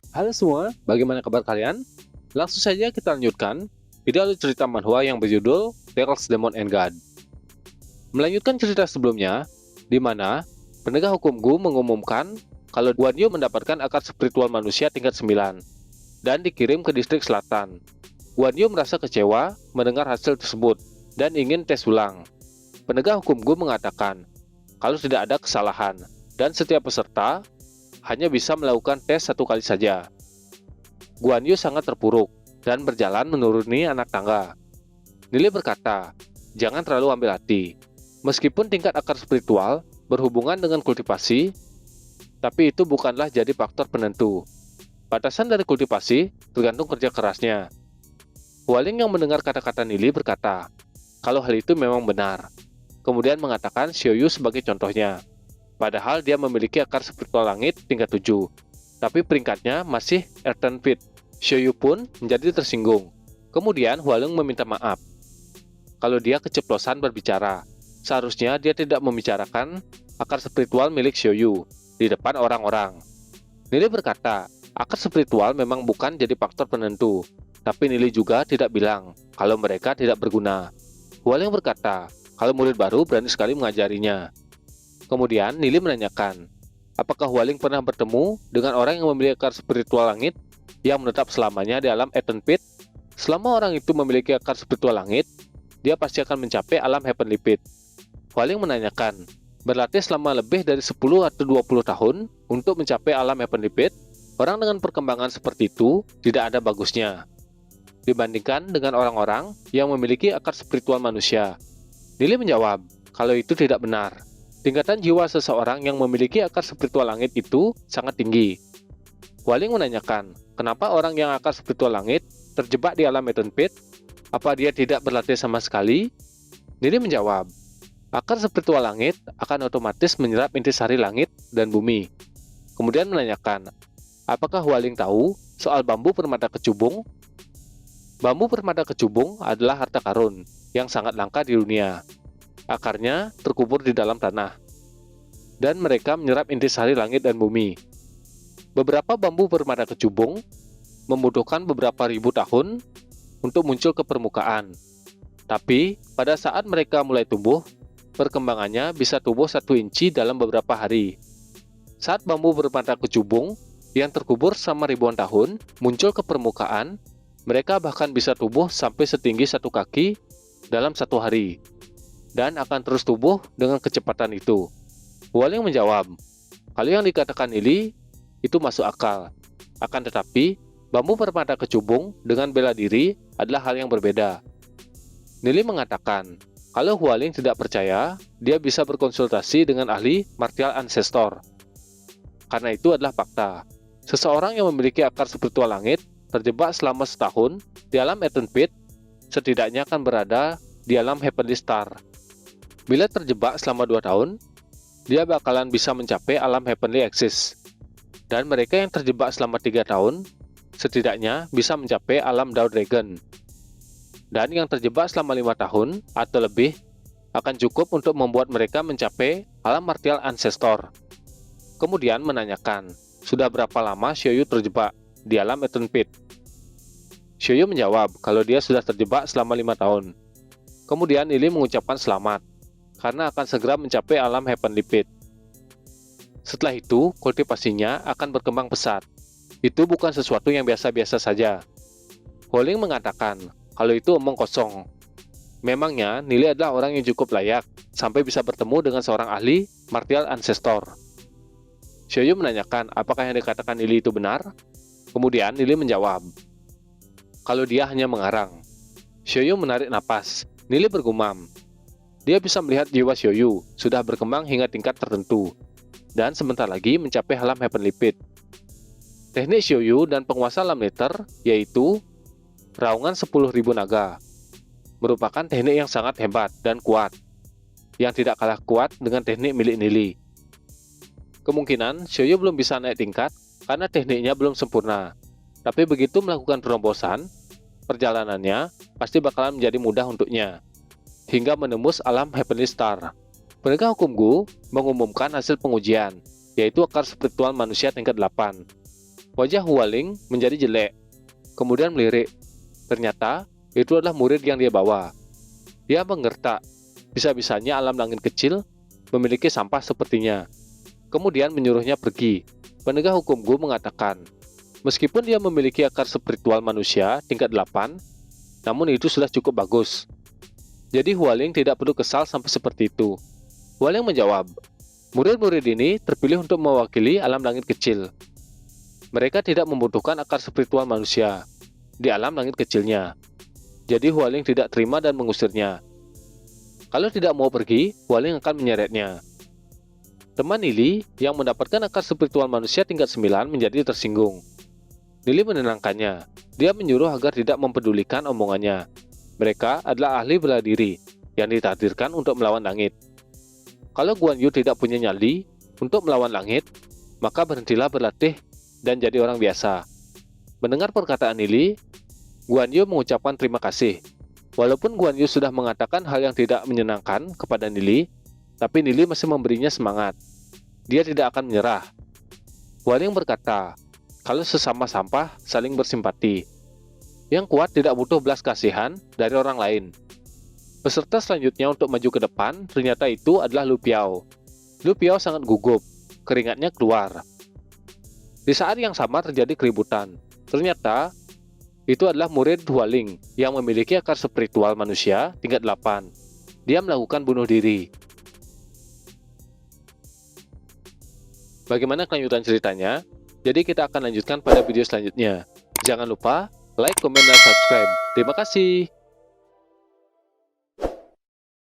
Halo semua, bagaimana kabar kalian? Langsung saja kita lanjutkan video alur cerita manhwa yang berjudul Tales Demon and God. Melanjutkan cerita sebelumnya, di mana penegak hukum Gu mengumumkan kalau Guan Yu mendapatkan akar spiritual manusia tingkat 9 dan dikirim ke distrik selatan. Guan Yu merasa kecewa mendengar hasil tersebut dan ingin tes ulang. Penegak hukum Gu mengatakan kalau tidak ada kesalahan dan setiap peserta hanya bisa melakukan tes satu kali saja. Guan Yu sangat terpuruk dan berjalan menuruni anak tangga. Nili berkata, jangan terlalu ambil hati. Meskipun tingkat akar spiritual berhubungan dengan kultivasi, tapi itu bukanlah jadi faktor penentu. Batasan dari kultivasi tergantung kerja kerasnya. Hualing yang mendengar kata-kata Nili berkata, kalau hal itu memang benar. Kemudian mengatakan Xiaoyu sebagai contohnya. Padahal dia memiliki akar spiritual langit tingkat 7. Tapi peringkatnya masih Earthen Pit. Xiaoyu pun menjadi tersinggung. Kemudian Hualeng meminta maaf. Kalau dia keceplosan berbicara, seharusnya dia tidak membicarakan akar spiritual milik Xiaoyu di depan orang-orang. Nili berkata, akar spiritual memang bukan jadi faktor penentu, tapi Nili juga tidak bilang kalau mereka tidak berguna. Hualeng berkata, kalau murid baru berani sekali mengajarinya. Kemudian Nili menanyakan, apakah Hualing pernah bertemu dengan orang yang memiliki akar spiritual langit yang menetap selamanya di alam Earthen Pit? Selama orang itu memiliki akar spiritual langit, dia pasti akan mencapai alam Heavenly Pit. Hualing menanyakan, berlatih selama lebih dari 10 atau 20 tahun untuk mencapai alam Heavenly Pit, orang dengan perkembangan seperti itu tidak ada bagusnya dibandingkan dengan orang-orang yang memiliki akar spiritual manusia. Nili menjawab, kalau itu tidak benar. Tingkatan jiwa seseorang yang memiliki akar spiritual langit itu sangat tinggi. Hualing menanyakan, kenapa orang yang akar spiritual langit terjebak di alam Earthen Pit? Apa dia tidak berlatih sama sekali? Nili menjawab, akar spiritual langit akan otomatis menyerap intisari langit dan bumi. Kemudian menanyakan, apakah Hualing tahu soal bambu permata kecubung? Bambu permata kecubung adalah harta karun yang sangat langka di dunia. Akarnya terkubur di dalam tanah, dan mereka menyerap intisari langit dan bumi. Beberapa bambu permata kecubung membutuhkan beberapa ribu tahun untuk muncul ke permukaan. Tapi, pada saat mereka mulai tumbuh, perkembangannya bisa tumbuh 1 inci dalam beberapa hari. Saat bambu permata kecubung yang terkubur selama ribuan tahun muncul ke permukaan, mereka bahkan bisa tumbuh sampai setinggi 1 kaki dalam 1 hari. Dan akan terus tumbuh dengan kecepatan itu. Hualing menjawab, kalau yang dikatakan Nili itu masuk akal. Akan tetapi, bambu permata kecubung dengan bela diri adalah hal yang berbeda. Nili mengatakan, kalau Hualing tidak percaya, dia bisa berkonsultasi dengan ahli martial ancestor. Karena itu adalah fakta. Seseorang yang memiliki akar spiritual langit terjebak selama setahun di alam Earthen Pit, setidaknya akan berada di alam Heavenly Star. Bila terjebak selama 2 tahun, dia bakalan bisa mencapai alam Heavenly Axis. Dan mereka yang terjebak selama 3 tahun, setidaknya bisa mencapai alam Dao Dragon. Dan yang terjebak selama 5 tahun atau lebih, akan cukup untuk membuat mereka mencapai alam Martial Ancestor. Kemudian menanyakan, sudah berapa lama Xiaoyu terjebak di alam Earthen Pit? Xiaoyu menjawab kalau dia sudah terjebak selama 5 tahun. Kemudian Nili mengucapkan selamat, karena akan segera mencapai alam Heavenly Pit. Setelah itu, kultivasinya akan berkembang pesat. Itu bukan sesuatu yang biasa-biasa saja. Hualing mengatakan, kalau itu omong kosong. Memangnya, Nili adalah orang yang cukup layak, sampai bisa bertemu dengan seorang ahli martial ancestor. Xiaoyu menanyakan, apakah yang dikatakan Nili itu benar? Kemudian Nili menjawab, kalau dia hanya mengarang. Xiaoyu menarik napas. Nili bergumam, dia bisa melihat jiwa Xiaoyu sudah berkembang hingga tingkat tertentu, dan sebentar lagi mencapai alam Heavenly Pit. Teknik Xiaoyu dan penguasa alam Nether, yaitu raungan 10.000 naga, merupakan teknik yang sangat hebat dan kuat, yang tidak kalah kuat dengan teknik milik Nili. Kemungkinan Xiaoyu belum bisa naik tingkat karena tekniknya belum sempurna, tapi begitu melakukan terombosan, perjalanannya pasti bakalan menjadi mudah untuknya hingga menembus alam Heavenly Star. Penegak hukum Gu mengumumkan hasil pengujian, yaitu akar spiritual manusia tingkat 8. Wajah Hualing menjadi jelek, kemudian melirik. Ternyata itu adalah murid yang dia bawa. Dia menggertak, bisa-bisanya alam langit kecil memiliki sampah sepertinya. Kemudian menyuruhnya pergi. Penegak hukum Gu mengatakan, meskipun dia memiliki akar spiritual manusia tingkat 8, namun itu sudah cukup bagus. Jadi Hualing tidak perlu kesal sampai seperti itu. Hualing menjawab, murid-murid ini terpilih untuk mewakili alam langit kecil. Mereka tidak membutuhkan akar spiritual manusia di alam langit kecilnya. Jadi Hualing tidak terima dan mengusirnya. Kalau tidak mau pergi, Hualing akan menyeretnya. Teman Nili yang mendapatkan akar spiritual manusia tingkat 9 menjadi tersinggung. Nili menenangkannya. Dia menyuruh agar tidak mempedulikan omongannya. Mereka adalah ahli bela diri yang ditakdirkan untuk melawan langit. Kalau Guan Yu tidak punya nyali untuk melawan langit, maka berhentilah berlatih dan jadi orang biasa. Mendengar perkataan Nili, Guan Yu mengucapkan terima kasih. Walaupun Guan Yu sudah mengatakan hal yang tidak menyenangkan kepada Nili, tapi Nili masih memberinya semangat. Dia tidak akan menyerah. Hualing berkata, kalau sesama sampah saling bersimpati. Yang kuat tidak butuh belas kasihan dari orang lain. Peserta selanjutnya untuk maju ke depan ternyata itu adalah Lu Piao. Lu Piao sangat gugup, keringatnya keluar. Di saat yang sama terjadi keributan. Ternyata itu adalah murid Hualing yang memiliki akar spiritual manusia tingkat 8. Dia melakukan bunuh diri. Bagaimana kelanjutan ceritanya? Jadi kita akan lanjutkan pada video selanjutnya. Jangan lupa like, komen, dan subscribe. Terima kasih.